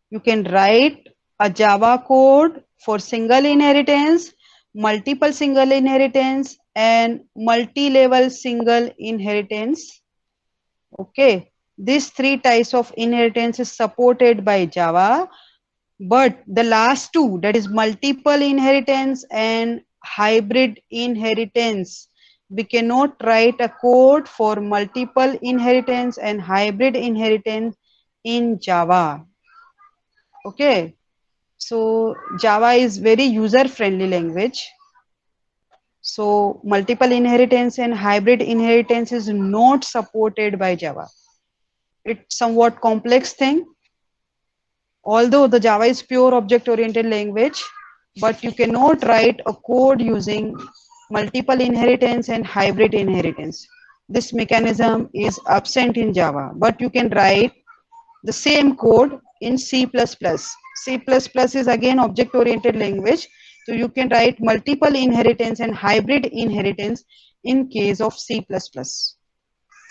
You can write a Java code for single inheritance, multiple single inheritance, and multi-level single inheritance. Okay, these three types of inheritance is supported by Java, but the last two, that is multiple inheritance and hybrid inheritance, we cannot write a code for multiple inheritance and hybrid inheritance in Java. Okay, so Java is very user friendly language. So multiple inheritance and hybrid inheritance is not supported by Java. It's somewhat complex thing. Although the Java is pure object oriented language, but you cannot write a code using multiple inheritance and hybrid inheritance. This mechanism is absent in Java, but you can write the same code in C++. C++ is again object oriented language. So you can write multiple inheritance and hybrid inheritance in case of C++.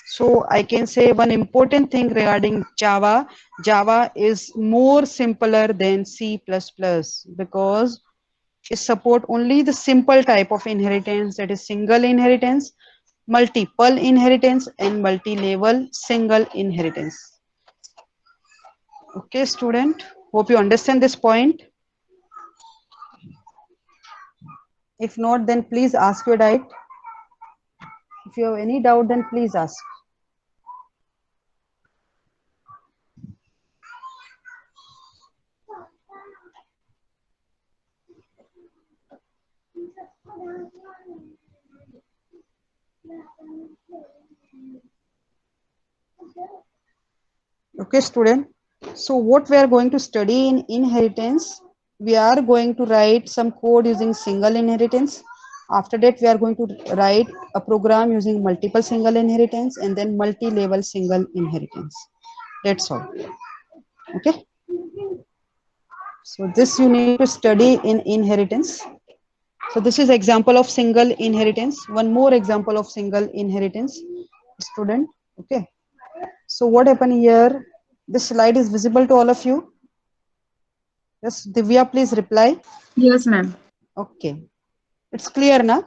So I can say one important thing regarding Java, Java is more simpler than C++ because it support only the simple type of inheritance, that is single inheritance, multiple inheritance, and multi-level single inheritance. Okay, student, hope you understand this point. If not, then please ask your doubt. If you have any doubt, then please ask. Okay, student. So what we are going to study in inheritance, we are going to write some code using single inheritance. After that, we are going to write a program using multiple single inheritance and then multi-level single inheritance. That's all. Okay. So this you need to study in inheritance. So this is example of single inheritance. One more example of single inheritance, student. Okay. So what happened here? This slide is visible to all of you. Yes, Divya, please reply. Yes, ma'am. Okay, it's clear now.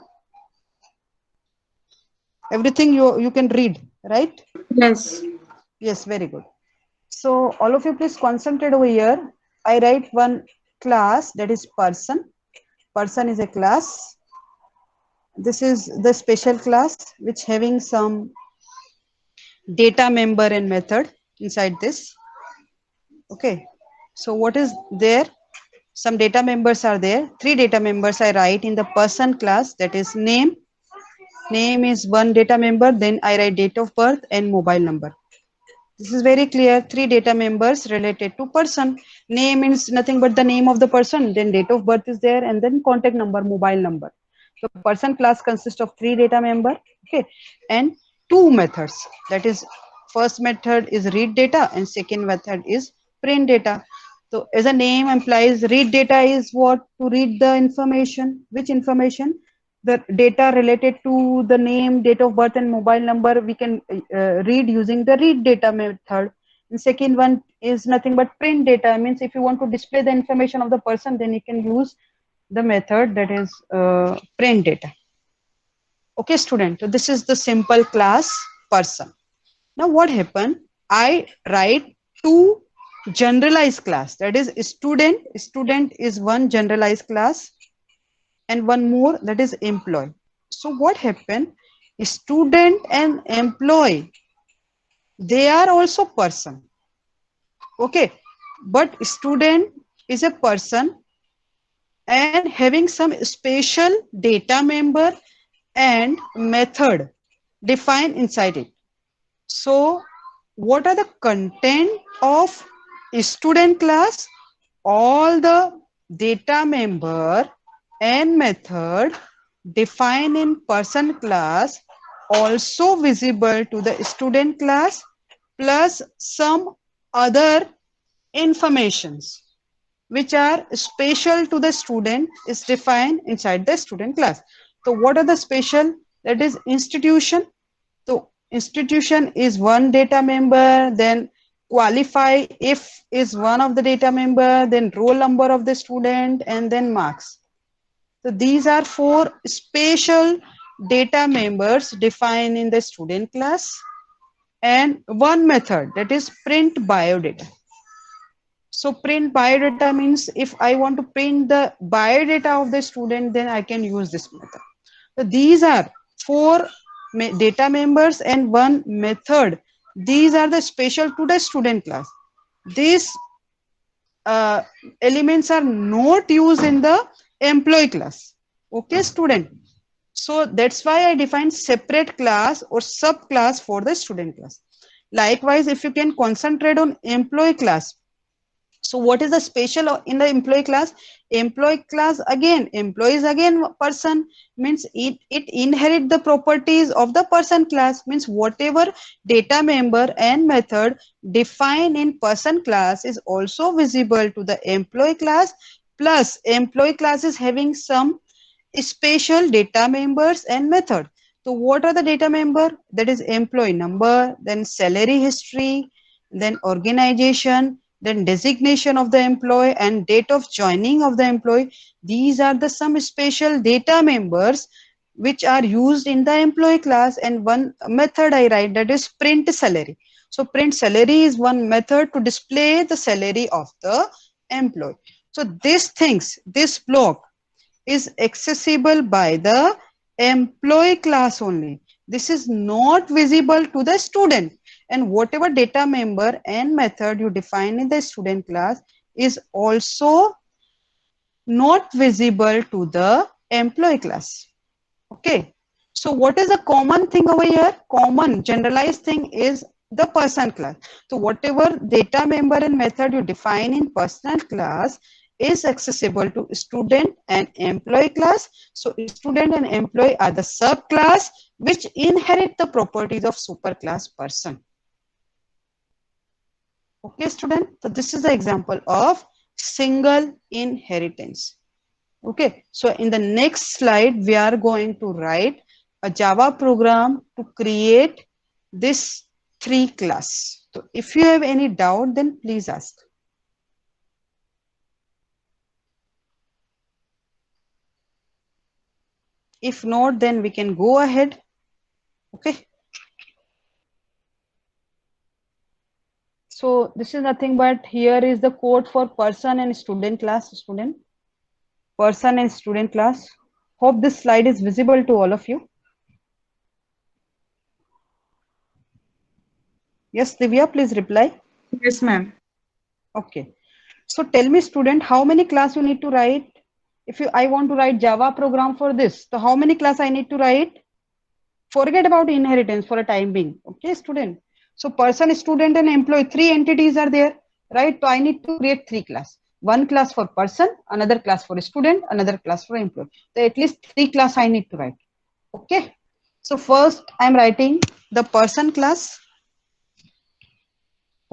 Everything you can read, right? Yes. Yes, very good. So all of you, please concentrate over here. I write one class, that is person. Person is a class. This is the special class which having some data member and method inside this. Okay. So what is there? Some data members are there. Three data members I write in the person class, that is name. Name is one data member, then I write date of birth and mobile number. This is very clear. Three data members related to person. Name means nothing but the name of the person, then date of birth is there, and then contact number, mobile number. So person class consists of three data member, okay, and two methods. That is, first method is read data and second method is print data. So as a name implies, read data is what? To read the information. Which information? The data related to the name, date of birth and mobile number we can read using the read data method. And second one is nothing but print data. Means if you want to display the information of the person, then you can use the method that is print data. Okay, student. So this is the simple class person. Now what happened? I write two generalized class, that is student. Student is one generalized class and one more, that is employee. So what happened? Student and employee, they are also person. Okay, but student is a person and having some special data member and method defined inside it. So what are the content of student class? All the data member and method defined in person class also visible to the student class, plus some other informations which are special to the student is defined inside the student class. So what are the special? That is institution. So institution is one data member, then qualify if is one of the data member, then roll number of the student, and then marks. So these are four special data members defined in the student class, and one method, that is print biodata. So print biodata means if I want to print the biodata of the student, then I can use this method. So these are four data members and one method. These are the special to the student class. These elements are not used in the employee class. Okay, student. So that's why I define separate class or subclass for the student class. Likewise, if you can concentrate on employee class. So what is the special in the employee class? Employee class, again, employees again person, means it inherit the properties of the person class, means whatever data member and method defined in person class is also visible to the employee class, plus employee class is having some special data members and method. So what are the data member? That is employee number, then salary history, then organization, then designation of the employee, and date of joining of the employee. These are the some special data members which are used in the employee class, and one method I write, that is print salary. So print salary is one method to display the salary of the employee. So these things, this block is accessible by the employee class only. This is not visible to the student, and whatever data member and method you define in the student class is also not visible to the employee class. Okay, so what is the common thing over here? Common generalized thing is the person class. So whatever data member and method you define in personal class is accessible to student and employee class. So student and employee are the subclass which inherit the properties of superclass person. Okay, student. So this is the example of single inheritance. Okay, so in the next slide, we are going to write a Java program to create this 3 class. So if you have any doubt, then please ask. If not, then we can go ahead. Okay. So this is nothing but here is the code for person and student class, student. Person and student class. Hope this slide is visible to all of you. Yes, Divya, please reply. Yes, ma'am. Okay. So tell me, student, how many class you need to write? If I want to write Java program for this, so how many class I need to write? Forget about inheritance for a time being. Okay, student. So person, student, and employee, 3 entities are there, right? So I need to create 3 class. One class for person, another class for student, another class for employee. So at least 3 class I need to write. Okay. So first I'm writing the person class.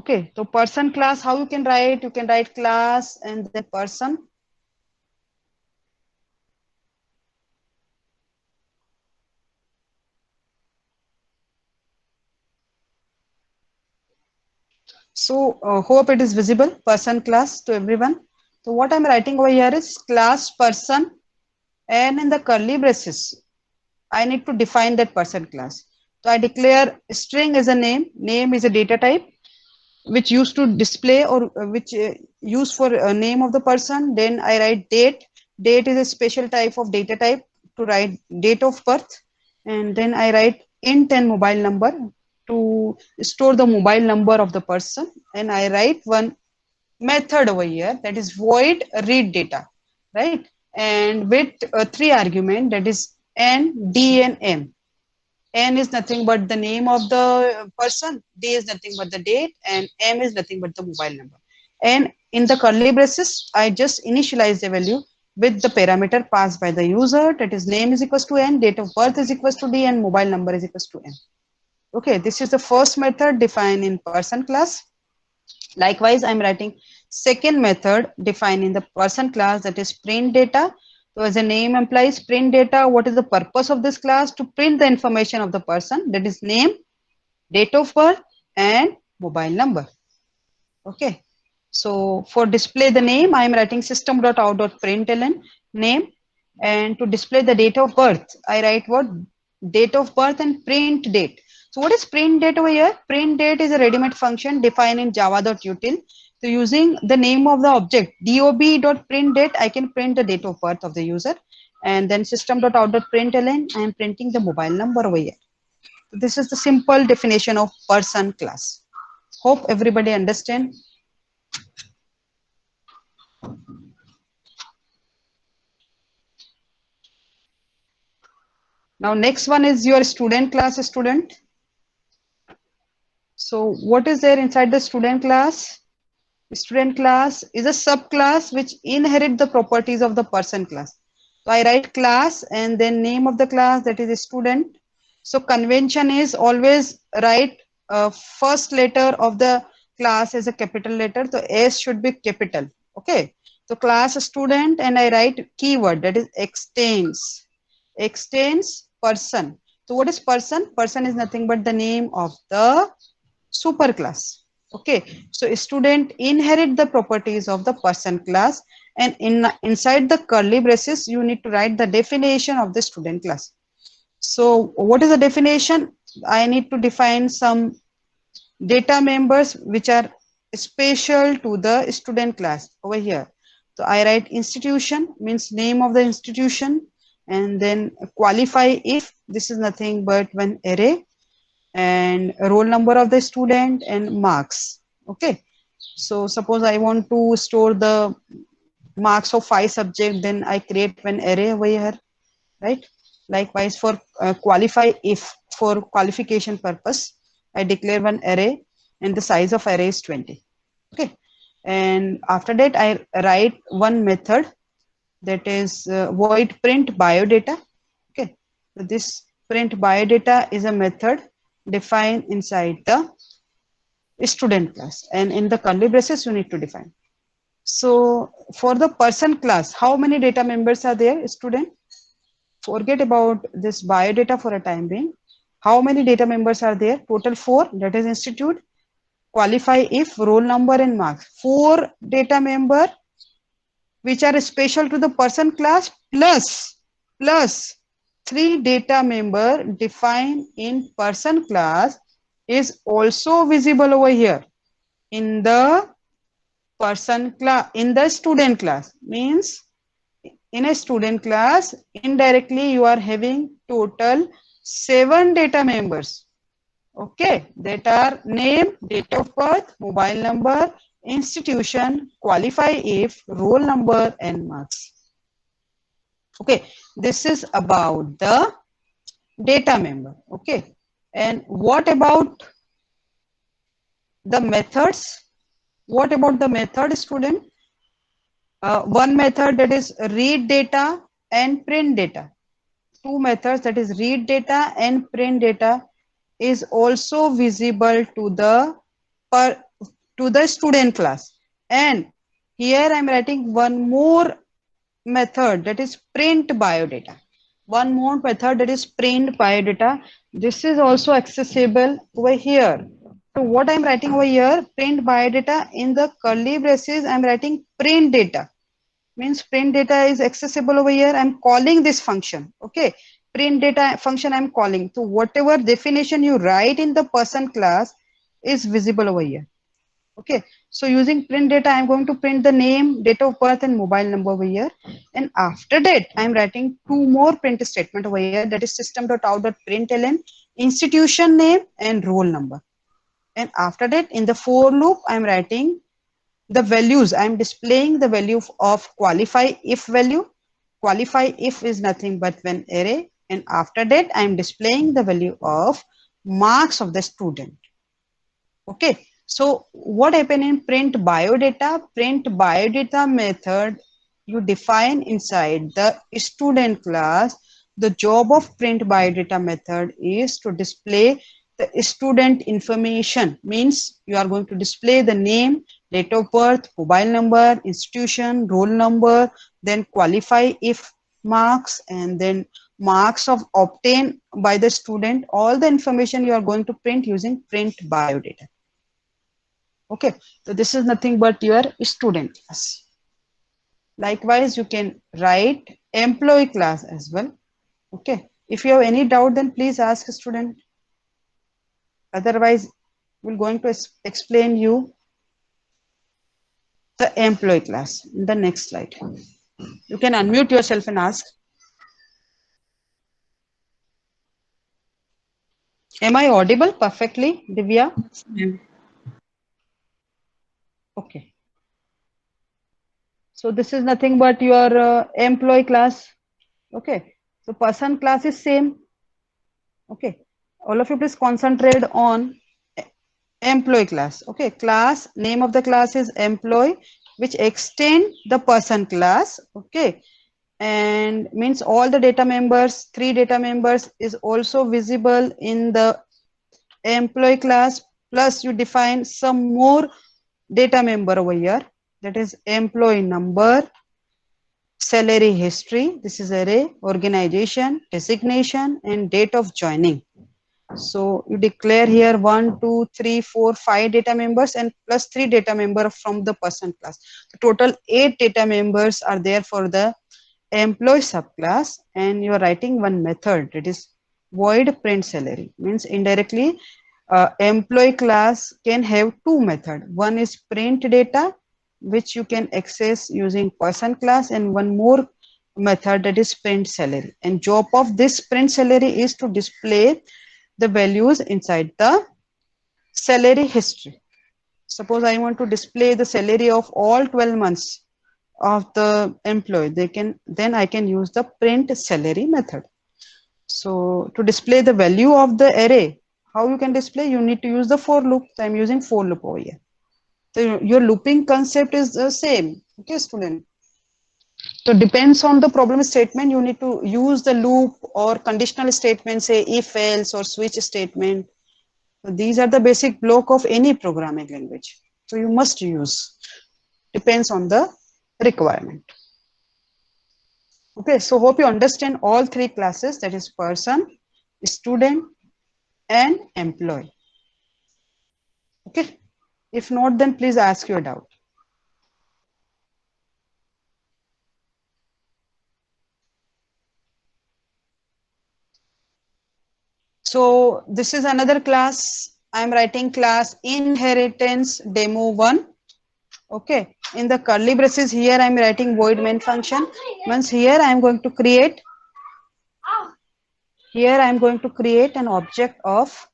Okay, so person class, how you can write? You can write class and then person. So hope it is visible, person class to everyone. So what I'm writing over here is class person, and in the curly braces, I need to define that person class. So I declare string as a name is a data type, which used to display or which used for name of the person. Then I write date is a special type of data type to write date of birth, and then I write int and mobile number to store the mobile number of the person, and I write one method over here, that is void read data, right? And with 3 argument, that is n, d, and m. N is nothing but the name of the person, D is nothing but the date, and M is nothing but the mobile number. And in the curly braces, I just initialize the value with the parameter passed by the user, that is name is equals to N, date of birth is equals to D, and mobile number is equals to N. Okay, this is the first method defined in person class. Likewise, I'm writing second method defined in the person class, that is print data. So as the name implies, print data, what is the purpose of this class? To print the information of the person, that is name, date of birth, and mobile number. Okay. So for display the name, I am writing system.out.println name, and to display the date of birth, I write what? Date of birth and print date. So what is print date over here? Print date is a ready-made function defined in java.util. So using the name of the object dob.printDate, I can print the date of birth of the user, and then system.out.println, I am printing the mobile number over here. So this is the simple definition of person class. Hope everybody understand. Now next one is your student class student. So what is there inside the student class? Student class is a subclass which inherit the properties of the person class. So I write class and then name of the class, that is a student. So convention is always write first letter of the class as a capital letter. So S should be capital. Okay. So class student, and I write keyword, that is extends. Extends person. So what is person? Person is nothing but the name of the superclass. Okay, so student inherit the properties of the person class, and inside the curly braces you need to write the definition of the student class. So what is the definition? I need to define some data members which are special to the student class over here. So I write institution, means name of the institution, and then qualify if, this is nothing but one array, and roll number of the student and marks. Okay, so suppose I want to store the marks of 5 subject, then I create one array over here, right? Likewise for qualify if, for qualification purpose, I declare one array and the size of array is 20. Okay, and after that I write one method, that is void print biodata. Okay, so this print biodata is a method defined inside the student class, and in the curly braces you need to define. So for the person class, how many data members are there, student? Forget about this biodata for a time being. How many data members are there? Total 4, that is institute, qualify if, roll number and marks. 4 data member which are special to the person class, plus 3 data member defined in person class is also visible over here in the person class, in the student class. Means in a student class indirectly you are having total 7 data members. Okay, that are name, date of birth, mobile number, institution, qualify if, roll number and marks. Okay, this is about the data member. Okay, and what about the methods? What about the method, student? One method, that is read data and print data. 2 methods, that is read data and print data, is also visible to the student class. And here I am writing one more method, that is print biodata. One more method, that is print biodata. This is also accessible over here. So what I am writing over here, print biodata, in the curly braces I am writing print data. Means print data is accessible over here. I'm calling this function. Okay, print data function I'm calling. So whatever definition you write in the person class is visible over here. Okay, so using print data, I'm going to print the name, date of birth and mobile number over here. And after that, I'm writing 2 more print statement over here, that is system.out.println, institution name and roll number. And after that, in the for loop, I'm writing the values. I'm displaying the value of qualify if value. Qualify if is nothing but one array, and after that I'm displaying the value of marks of the student. Okay, so what happened in print biodata? Print biodata method you define inside the student class. The job of print biodata method is to display the student information. Means you are going to display the name, date of birth, mobile number, institution, roll number, then qualify if marks, and then marks of obtained by the student. All the information you are going to print using print biodata. Okay, so this is nothing but your student class. Likewise, you can write employee class as well. Okay, if you have any doubt, then please ask a student. Otherwise, we're going to explain you the employee class in the next slide. You can unmute yourself and ask. Am I audible perfectly, Divya? Okay. So this is nothing but your employee class. Okay. So person class is same. Okay. All of you please concentrate on employee class. Okay. Class, name of the class is employee, which extend the person class. Okay. And means all the data members, 3 data members is also visible in the employee class. Plus you define some more data member over here, that is employee number, salary history, this is array, organization, designation, and date of joining. So you declare here 1, 2, 3, 4, 5 data members and plus 3 data member from the person class. So total 8 data members are there for the employee subclass, and you are writing one method, that is void print salary. Means indirectly employee class can have two methods. One is print data, which you can access using person class, and one more method, that is print salary. And job of this print salary is to display the values inside the salary history. Suppose I want to display the salary of all 12 months of the employee, then I can use the print salary method. So to display the value of the array, how you can display? You need to use the for loop. So I'm using for loop over here. So your looping concept is the same. Okay, student. So depends on the problem statement. You need to use the loop or conditional statement, say if else or switch statement. So these are the basic block of any programming language. So you must use. Depends on the requirement. Okay, so hope you understand all three classes, that is person, student, and employee. Okay, if not, then please ask your doubt. So this is another class. I'm writing class inheritance demo 1. Okay, in the curly braces here I'm writing void main function. Once here I'm going to create, an object of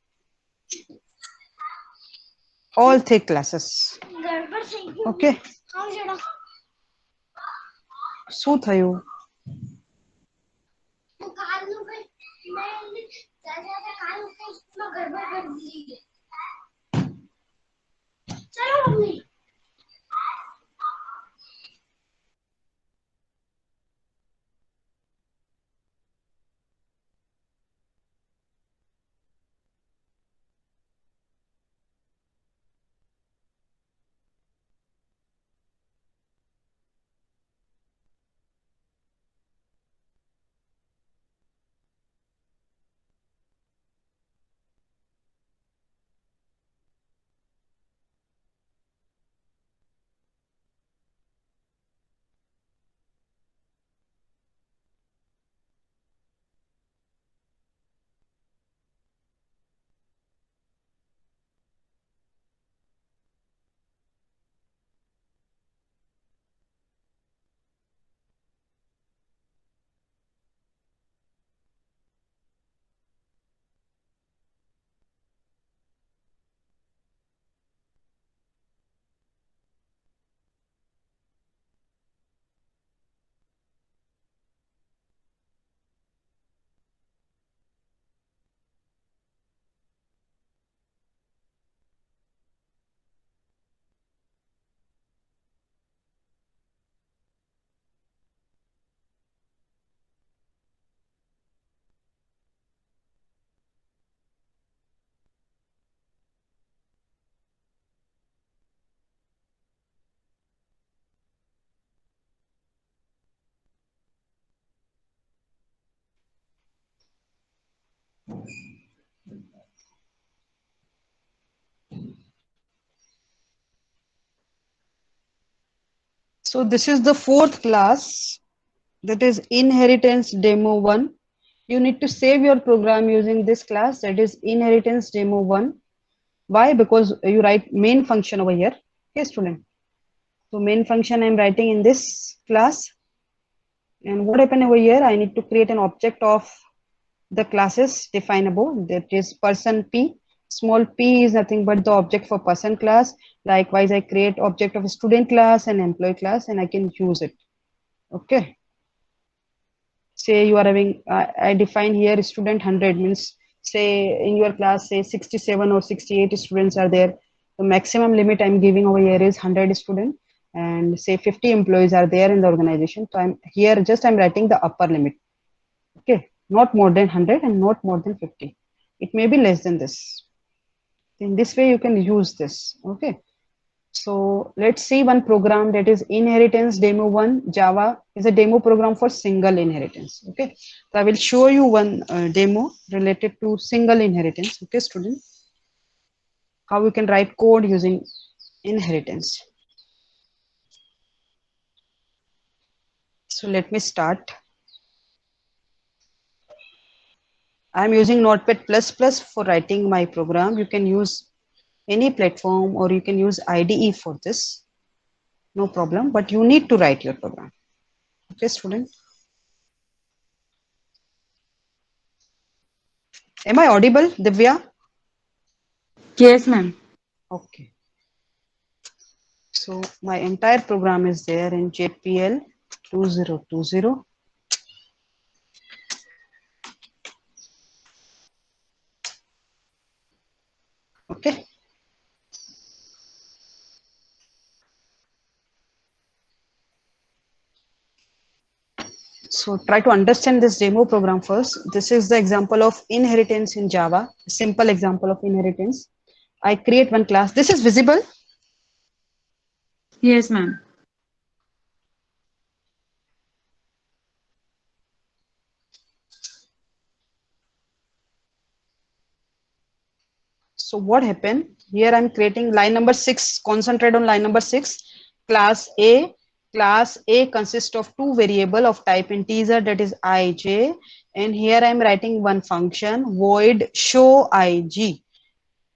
all three classes. Okay. શું થયું? So this is the fourth class, that is inheritance demo 1. You need to save your program using this class, that is inheritance demo 1. Why? Because you write main function over here. Okay, student. So main function I'm writing in this class. And what happened over here? I need to create an object of the classes definable, that is person P. Small p is nothing but the object for person class. Likewise, I create object of student class and employee class, and I can use it. Okay. Say you are having, I define here student 100, means say in your class, say 67 or 68 students are there. The maximum limit I'm giving over here is 100 students, and say 50 employees are there in the organization. So I'm here, just I'm writing the upper limit. Okay, not more than 100 and not more than 50. It may be less than this. In this way, you can use this. Okay. So let's see one program, that is inheritance demo 1. Java is a demo program for single inheritance. Okay. So I will show you one demo related to single inheritance. Okay, student. How you can write code using inheritance. So let me start. I'm using Notepad++ for writing my program. You can use any platform or you can use IDE for this. No problem, but you need to write your program. Okay, student. Am I audible, Divya? Yes, ma'am. Okay. So my entire program is there in JPL 2020. Okay. So try to understand this demo program first. This is the example of inheritance in Java, a simple example of inheritance. I create one class. This is visible. Yes, ma'am. So what happened? Here I'm creating line number 6. Concentrate on line number 6. Class A. Class A consists of two variable of type integer, that is ij. And here I'm writing one function, void show ig.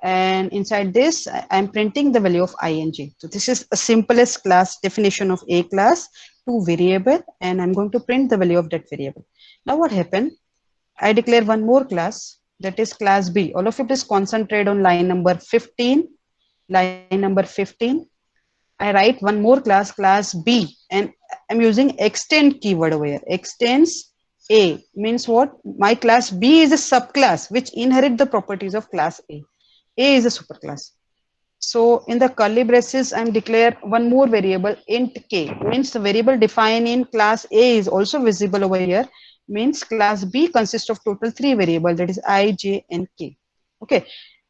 And inside this, I'm printing the value of ing. So this is a simplest class definition of a class, two variable, and I'm going to print the value of that variable. Now what happened? I declare one more class, that is class B. All of you please concentrate on line number 15. Line number 15. I write one more class, class B, and I'm using extend keyword over here. Extends A means what? My class B is a subclass which inherit the properties of class A. A is a superclass. So in the curly braces, I'm declare one more variable, int k, means the variable defined in class A is also visible over here. Means class B consists of total three variables, that is I, J, and K. Okay.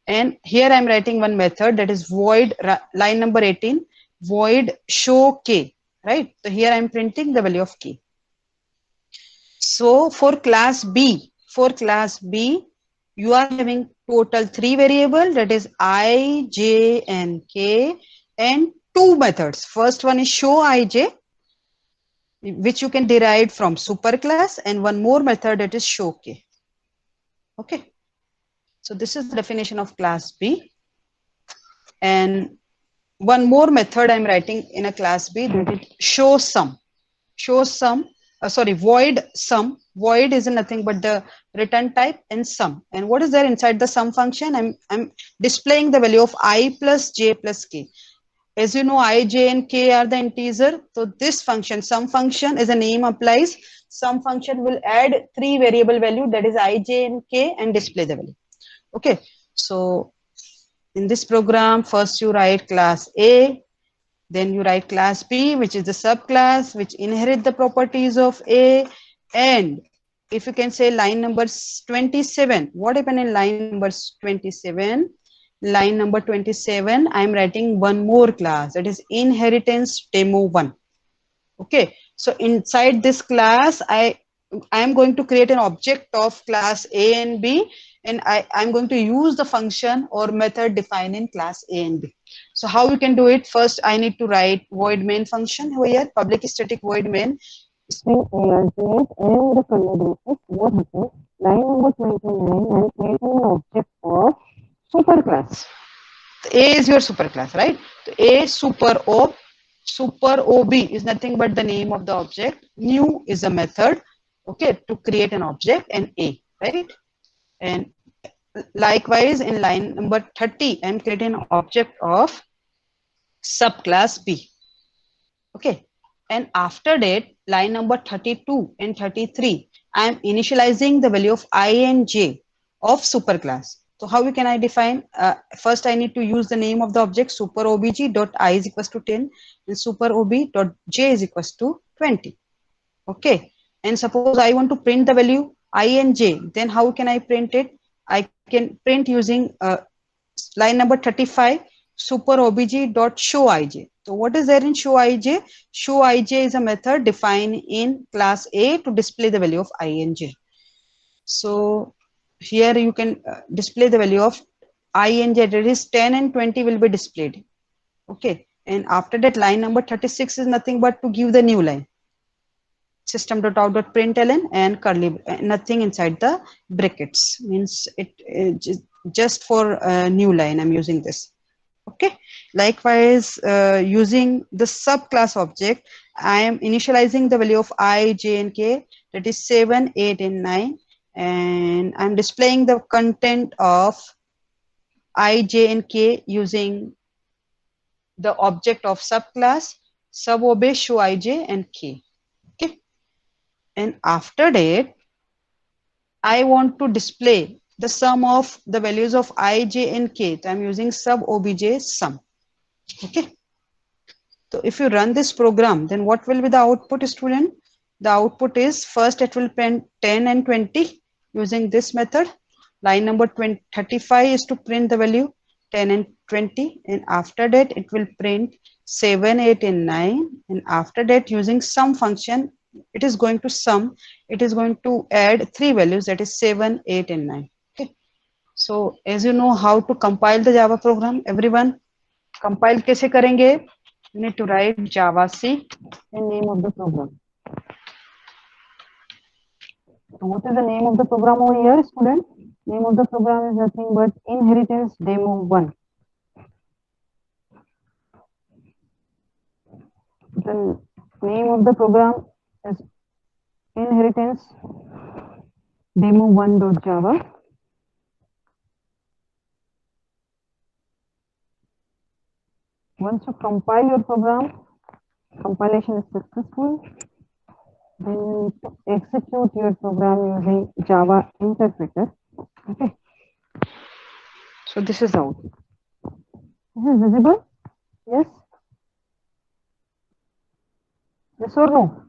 And here I'm writing one method, that is void, line number 18, void show K, right? So here I'm printing the value of K. So for class B, you are having total three variable, that is I, J, and K, and two methods. First one is show ij, which you can derive from superclass, and one more method, that is show k. Okay. So this is the definition of class B. And one more method I'm writing in a class B, that is show sum. Show sum, sorry, void sum. Void is nothing but the return type and sum. And what is there inside the sum function? I'm displaying the value of I plus j plus k. As you know, I, j, and k are the integer. So this function, sum function, as the name applies, sum function will add three variable value, that is I, j, and k, and display the value. Okay. So in this program, first you write class A, then you write class B, which is the subclass which inherit the properties of A. And if you can say line number 27, what happened in line number 27? Line number 27, I'm writing one more class, that is inheritance demo 1. Okay, so inside this class, I am going to create an object of class A and B, and I'm going to use the function or method defined in class A and B. So how you can do it? First, I need to write void main function over here, public static void main. String args and the curly braces. What happens? Line number 29 and creating an object of superclass. A is your superclass, right? So A super ob is nothing but the name of the object. New is a method, okay, to create an object, and A, right? And likewise in line number 30, I'm creating an object of subclass B. Okay, and after that, line number 32 and 33, I am initializing the value of I and j of superclass. So how can I define? First, I need to use the name of the object super obj dot I is equals to 10 and super ob dot j is equals to 20. Okay, and suppose I want to print the value I and j, then how can I print it? I can print using line number 35 super obj dot show ij. So what is there in show ij? Show ij is a method defined in class A to display the value of I and j. So here you can display the value of I and j, that is 10 and 20 will be displayed. Okay, and after that line number 36 is nothing but to give the new line system.out.println and curly, nothing inside the brackets, means it just for a new line I'm using this. Okay, likewise using the subclass object, I am initializing the value of I, j and k, that is 7, 8 and 9, and I'm displaying the content of I, j and k using the object of subclass sub obey show ij and k. Okay, and after that I want to display the sum of the values of I, j and k. So I'm using sub obj sum. Okay, so if you run this program, then what will be the output, student? The output is, first it will print 10 and 20 using this method. Line number 35 is to print the value 10 and 20, and after that it will print 7, 8 and 9, and after that using sum function, it is going to sum, it is going to add three values, that is 7, 8 and 9. Okay, so as you know how to compile the Java program, everyone, compile कैसे करेंगे? You need to write javac and name of the program. So what is the name of the program over here, student? Name of the program is nothing but inheritance demo 1. The name of the program is inheritance demo 1.java. Once you compile your program, compilation is successful, then you need to execute your program using Java interpreter. Okay. So this is out. This is visible? Yes? Yes or no?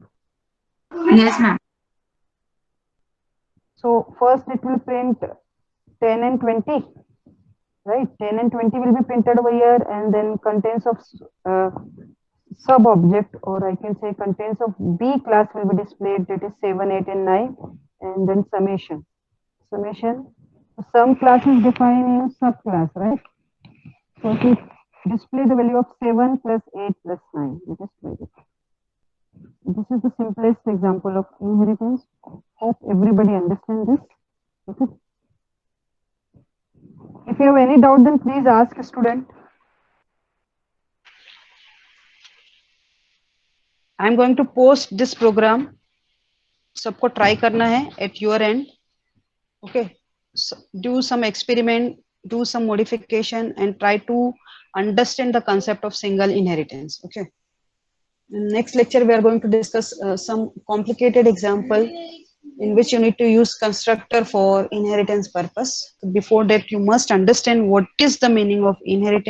Yes, ma'am. So first it will print 10 and 20. Right, 10 and 20 will be printed over here, and then contents of sub object, or I can say contents of B class will be displayed, that is 7, 8 and 9, and then summation. Some class is defined in subclass, right? So to display the value of 7 plus 8 plus 9, let us try it. This is the simplest example of inheritance. Hope everybody understands this. Okay. If you have any doubt, then please ask a student. I am going to post this program. सबको try करना है at your end. Okay. So do some experiment, do some modification, and try to understand the concept of single inheritance. Okay. In next lecture, we are going to discuss some complicated example in which you need to use constructor for inheritance purpose. Before that, you must understand what is the meaning of inheritance.